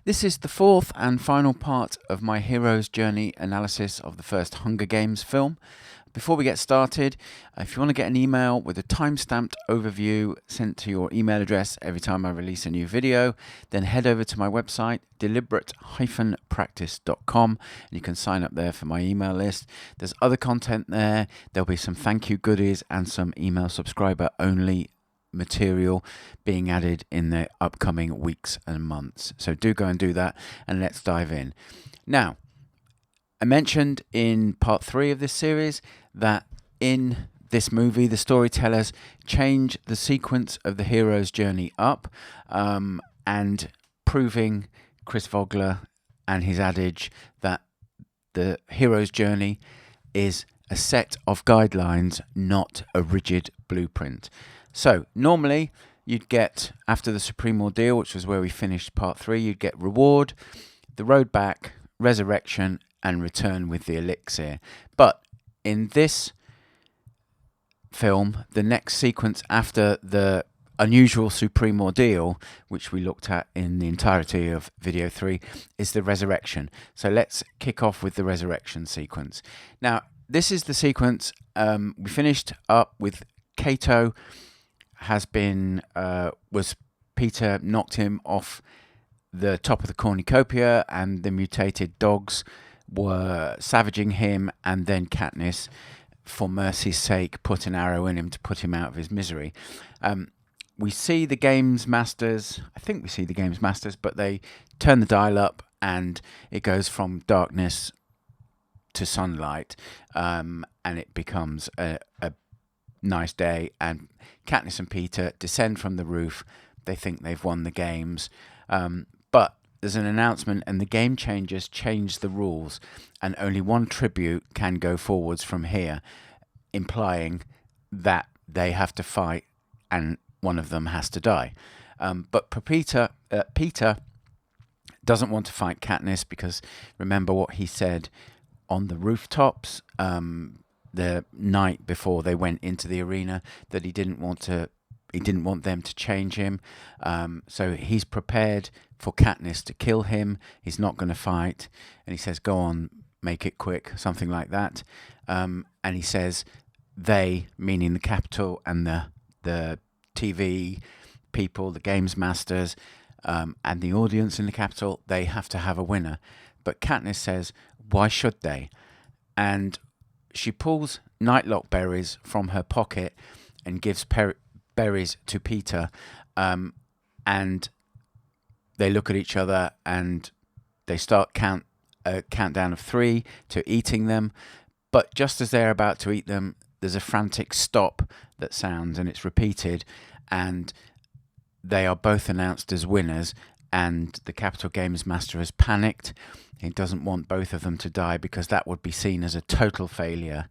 This is the fourth and final part of my hero's journey analysis of the first Hunger Games film. Before we get started, if you want to get an email with a time-stamped overview sent to your email address every time I release a new video, then head over to my website, deliberate-practice.com, and you can sign up there for my email list. There's other content there. There'll be some thank you goodies and some email subscriber-only material being added in the upcoming weeks and months. So do go and do that, and let's dive in. Now, I mentioned in part 3 of this series that in this movie, the storytellers change the sequence of the hero's journey up, and proving Chris Vogler and his adage that the hero's journey is a set of guidelines, not a rigid blueprint. So normally you'd get, after the Supreme Ordeal, which was where we finished part 3, you'd get reward, the road back, resurrection, and return with the elixir. But in this film, the next sequence after the unusual Supreme Ordeal, which we looked at in the entirety of video 3, is the resurrection. So let's kick off with the resurrection sequence. Now, this is the sequence we finished up with. Cato was Peter knocked him off the top of the cornucopia, and the mutated dogs were savaging him, and then Katniss, for mercy's sake, put an arrow in him to put him out of his misery. We see the Games Masters, but they turn the dial up, and it goes from darkness to sunlight, and it becomes a nice day, and Katniss and Peter descend from the roof. They think they've won the games, but there's an announcement, and the game changers change the rules, and only one tribute can go forwards from here, implying that they have to fight and one of them has to die. But Peter doesn't want to fight Katniss, because remember what he said on the rooftops the night before they went into the arena, that he didn't want them to change him. So he's prepared for Katniss to kill him. He's not going to fight, and he says, "Go on, make it quick," something like that. And he says, they, meaning the Capitol and the TV people, the Games Masters, and the audience in the Capitol, they have to have a winner. But Katniss says, why should they? And she pulls nightlock berries from her pocket and gives berries to Peter, and they look at each other and they start a countdown of 3 to eating them. But just as they're about to eat them, there's a frantic stop that sounds, and it's repeated, and they are both announced as winners. And the Capitol Games Master has panicked. He doesn't want both of them to die, because that would be seen as a total failure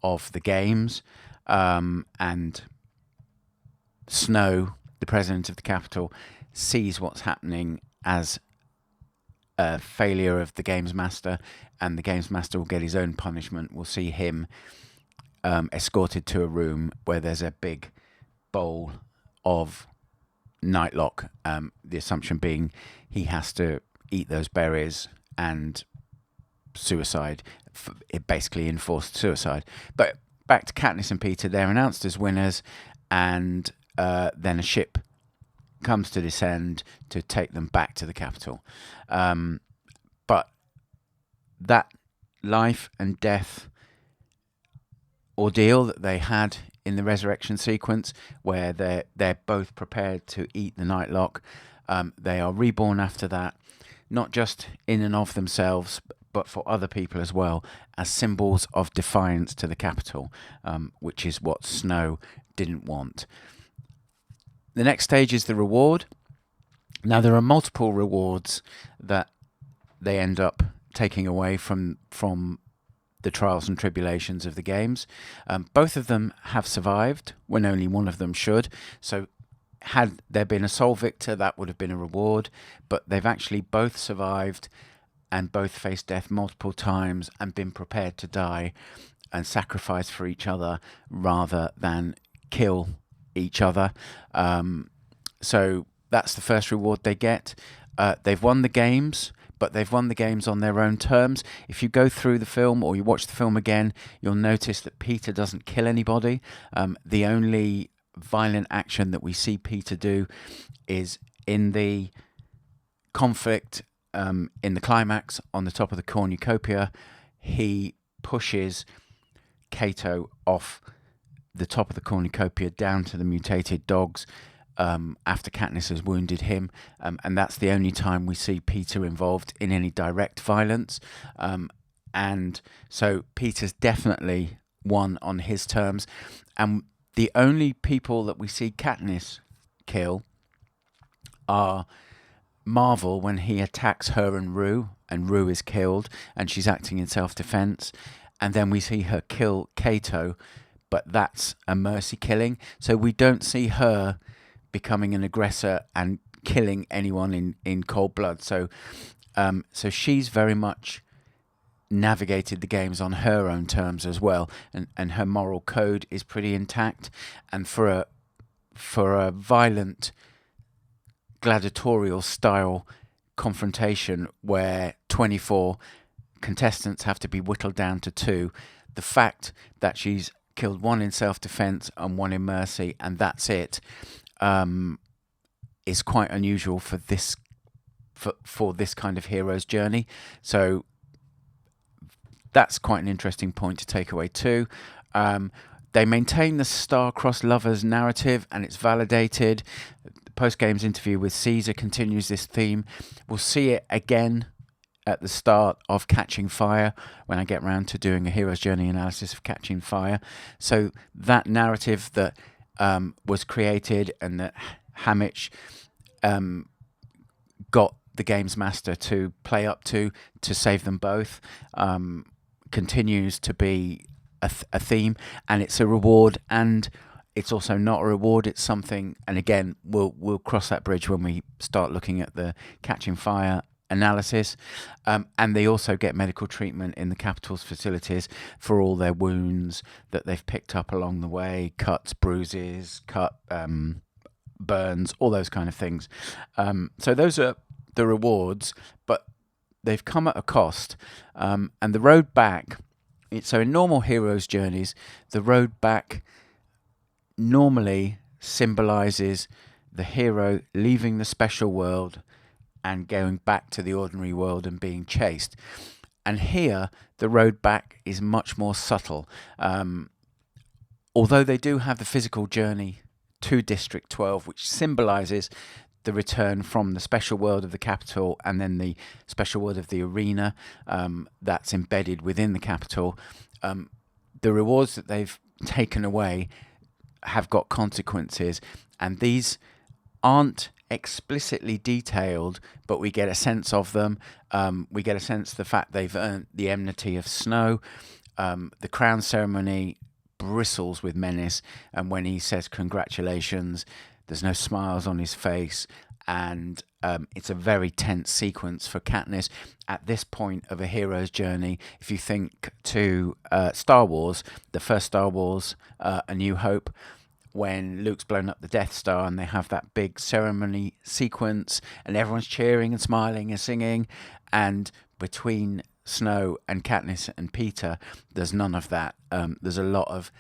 of the games. And Snow, the president of the Capitol, sees what's happening as a failure of the Games Master, and the Games Master will get his own punishment. We'll see him escorted to a room where there's a big bowl of nightlock, the assumption being he has to eat those berries and suicide, basically enforced suicide. But back to Katniss and Peter, they're announced as winners, and then a ship comes to descend to take them back to the Capitol. But that life and death ordeal that they had in the resurrection sequence, where they're both prepared to eat the nightlock, they are reborn after that, not just in and of themselves, but for other people as well, as symbols of defiance to the Capitol, which is what Snow didn't want. The next stage is the reward. Now, there are multiple rewards that they end up taking away from the trials and tribulations of the games. Both of them have survived when only one of them should. So had there been a sole victor, that would have been a reward. But they've actually both survived and both faced death multiple times and been prepared to die and sacrifice for each other rather than kill each other. So that's the first reward they get. they've won the games, but they've won the games on their own terms. If you go through the film or you watch the film again, you'll notice that Peter doesn't kill anybody. The only violent action that we see Peter do is in the conflict, in the climax on the top of the cornucopia. He pushes Cato off the top of the cornucopia down to the mutated dogs after Katniss has wounded him, and that's the only time we see Peter involved in any direct violence. And so Peter's definitely won on his terms, and the only people that we see Katniss kill are Marvel when he attacks her and Rue is killed, and she's acting in self-defense, and then we see her kill Cato, but that's a mercy killing. So we don't see her becoming an aggressor and killing anyone in cold blood. So she's very much navigated the games on her own terms as well, and her moral code is pretty intact. And for a violent gladiatorial style confrontation where 24 contestants have to be whittled down to 2, the fact that she's killed 1 in self-defense and 1 in mercy, and that's it, is quite unusual for this kind of hero's journey. So that's quite an interesting point to take away too. They maintain the star-crossed lovers narrative, and it's validated. The post-games interview with Caesar continues this theme. We'll see it again at the start of Catching Fire when I get round to doing a hero's journey analysis of Catching Fire. So that narrative that was created and that Haymitch got the Games Master to play up to save them both continues to be a theme, and it's a reward, and it's also not a reward. It's something, and again, we'll cross that bridge when we start looking at the Catching Fire analysis. And they also get medical treatment in the Capitol's facilities for all their wounds that they've picked up along the way, cuts, bruises, burns, all those kind of things. So those are the rewards, but they've come at a cost. And the road back, so in normal heroes' journeys, the road back normally symbolizes the hero leaving the special world and going back to the ordinary world and being chased. And here, the road back is much more subtle. Although they do have the physical journey to District 12, which symbolizes the return from the special world of the Capitol and then the special world of the arena that's embedded within the Capitol, the rewards that they've taken away have got consequences, and these aren't explicitly detailed, but we get a sense of them. We get a sense of the fact they've earned the enmity of Snow. The crown ceremony bristles with menace, and when he says congratulations, there's no smiles on his face, and it's a very tense sequence for Katniss at this point of a hero's journey. If you think to Star Wars, the first Star Wars, A New Hope, when Luke's blown up the Death Star and they have that big ceremony sequence and everyone's cheering and smiling and singing, and between Snow and Katniss and Peter, there's none of that. There's a lot of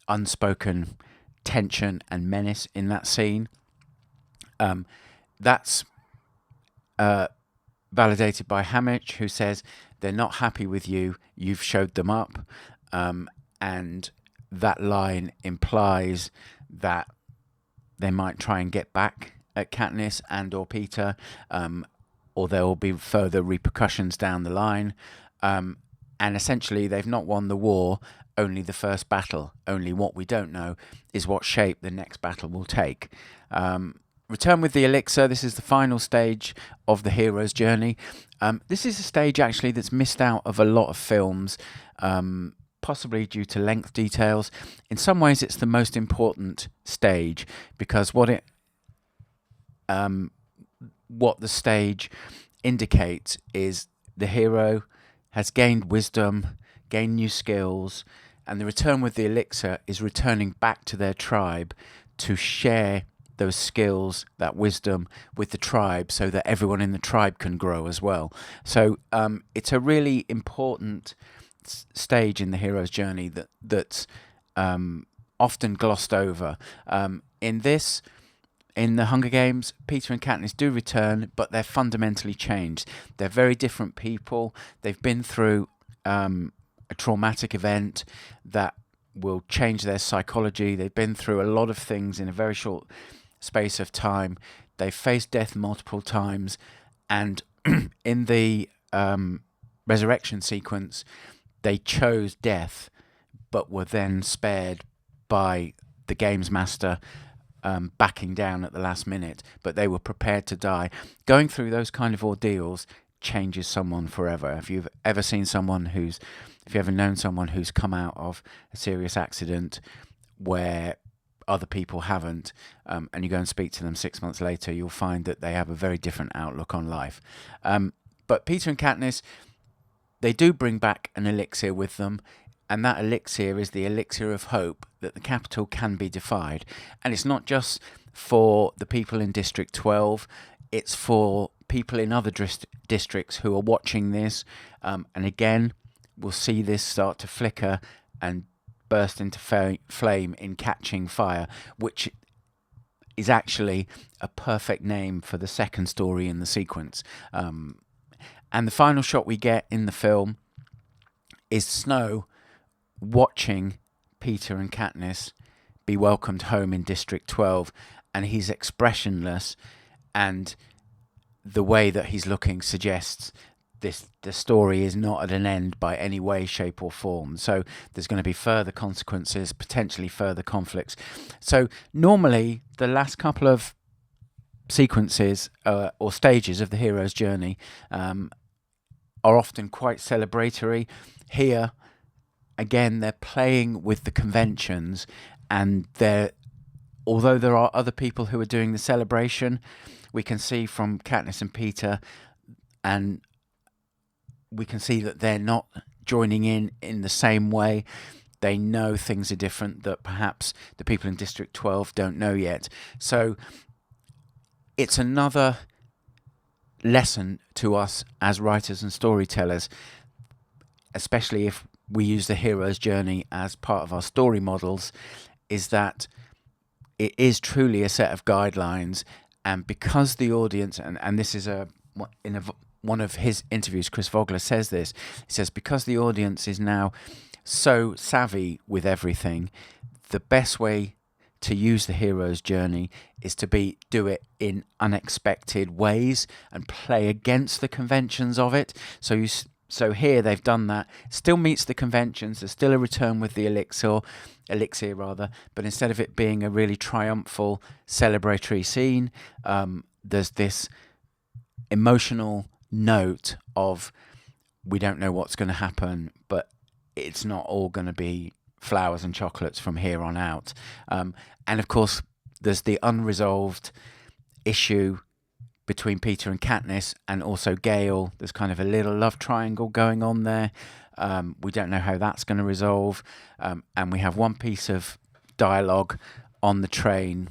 unspoken tension and menace in that scene. That's validated by Haymitch, who says they're not happy with you, you've showed them up, and that line implies that they might try and get back at Katniss and or Peter, or there will be further repercussions down the line. And essentially, they've not won the war, only the first battle. Only what we don't know is what shape the next battle will take. Return with the elixir. This is the final stage of the hero's journey. This is a stage actually that's missed out of a lot of films, possibly due to length details. In some ways, it's the most important stage because what the stage indicates is the hero has gained wisdom, gained new skills, and the return with the elixir is returning back to their tribe to share those skills, that wisdom with the tribe, so that everyone in the tribe can grow as well. So it's a really important stage in the hero's journey that's often glossed over. In the Hunger Games, Peter and Katniss do return, but they're fundamentally changed. They're very different people. They've been through a traumatic event that will change their psychology. They've been through a lot of things in a very short space of time. They've faced death multiple times, and in the resurrection sequence, they chose death, but were then spared by the Games Master backing down at the last minute, but they were prepared to die. Going through those kind of ordeals changes someone forever. If you've ever known someone who's come out of a serious accident where other people haven't, and you go and speak to them 6 months later, you'll find that they have a very different outlook on life. But Peter and Katniss, they do bring back an elixir with them, and that elixir is the elixir of hope that the capital can be defied. And it's not just for the people in District 12, it's for people in other districts who are watching this. And again, we'll see this start to flicker and burst into flame in Catching Fire, which is actually a perfect name for the second story in the sequence. And the final shot we get in the film is Snow watching Peter and Katniss be welcomed home in District 12, and he's expressionless, and the way that he's looking suggests the story is not at an end by any way, shape or form. So there's going to be further consequences, potentially further conflicts. So normally the last couple of sequences or stages of the hero's journey are often quite celebratory. Here, again, they're playing with the conventions, and although there are other people who are doing the celebration, we can see from Katniss and Peter, and we can see that they're not joining in the same way. They know things are different that perhaps the people in District 12 don't know yet. So it's another lesson to us as writers and storytellers, especially if we use the hero's journey as part of our story models, is that it is truly a set of guidelines. And because the audience, and this is one of his interviews, Chris Vogler says this, he says, because the audience is now so savvy with everything, the best way to use the hero's journey is to do it in unexpected ways and play against the conventions of it. So here they've done that. Still meets the conventions. There's still a return with the elixir, but instead of it being a really triumphal, celebratory scene, there's this emotional note of, we don't know what's going to happen, but it's not all going to be flowers and chocolates from here on out. And of course, there's the unresolved issue between Peter and Katniss, and also Gale. There's kind of a little love triangle going on there. We don't know how that's going to resolve. And we have one piece of dialogue on the train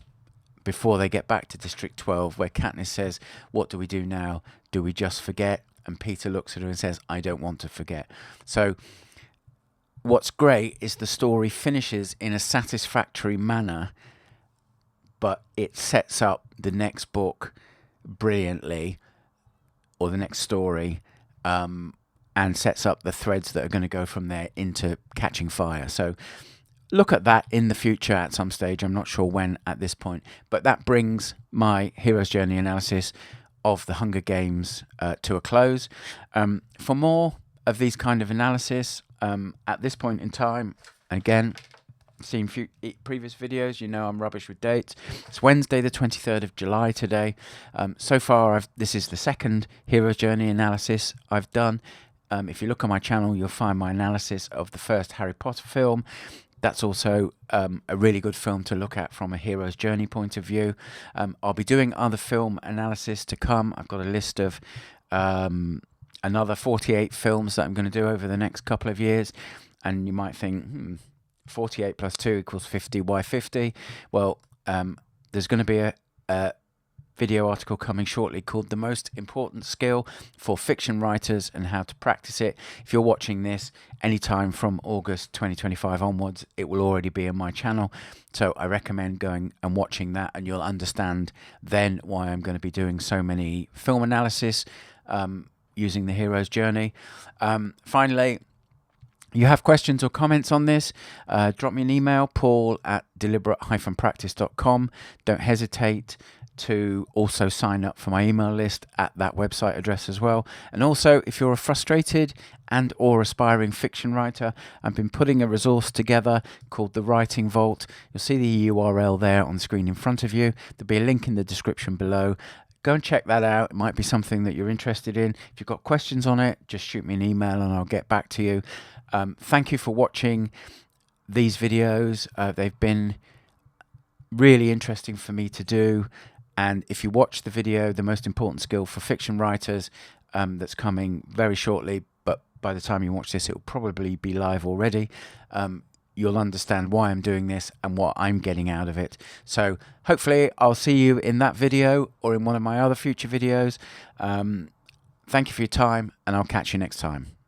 before they get back to District 12 where Katniss says, "What do we do now? Do we just forget?" And Peter looks at her and says, "I don't want to forget." So what's great is the story finishes in a satisfactory manner, but it sets up the next book brilliantly, or the next story, and sets up the threads that are going to go from there into Catching Fire. So look at that in the future at some stage. I'm not sure when at this point, but that brings my hero's journey analysis of the Hunger Games to a close. For more of these kind of analysis at this point in time, again, seen previous videos, you know I'm rubbish with dates. It's Wednesday the 23rd of July today. So far this is the second hero's journey analysis I've done. If you look on my channel, you'll find my analysis of the first Harry Potter film. That's also a really good film to look at from a hero's journey point of view. I'll be doing other film analysis to come. I've got a list of another 48 films that I'm going to do over the next couple of years. And you might think, 48 plus 2 equals 50. Why 50? Well, there's going to be a video article coming shortly called The Most Important Skill for Fiction Writers and How to Practice It. If you're watching this anytime from August 2025 onwards, it will already be on my channel. So I recommend going and watching that, and you'll understand then why I'm going to be doing so many film analysis using the hero's journey. Finally, you have questions or comments on this, drop me an email, paul@deliberate-practice.com. Don't hesitate to also sign up for my email list at that website address as well. And also, if you're a frustrated and or aspiring fiction writer, I've been putting a resource together called the Writing Vault. You'll see the URL there on the screen in front of you. There'll be a link in the description below. Go and check that out. It might be something that you're interested in. If you've got questions on it, just shoot me an email and I'll get back to you. Thank you for watching these videos. They've been really interesting for me to do. And if you watch the video, The Most Important Skill for Fiction Writers, that's coming very shortly, but by the time you watch this, it will probably be live already. You'll understand why I'm doing this and what I'm getting out of it. So hopefully I'll see you in that video or in one of my other future videos. Thank you for your time, and I'll catch you next time.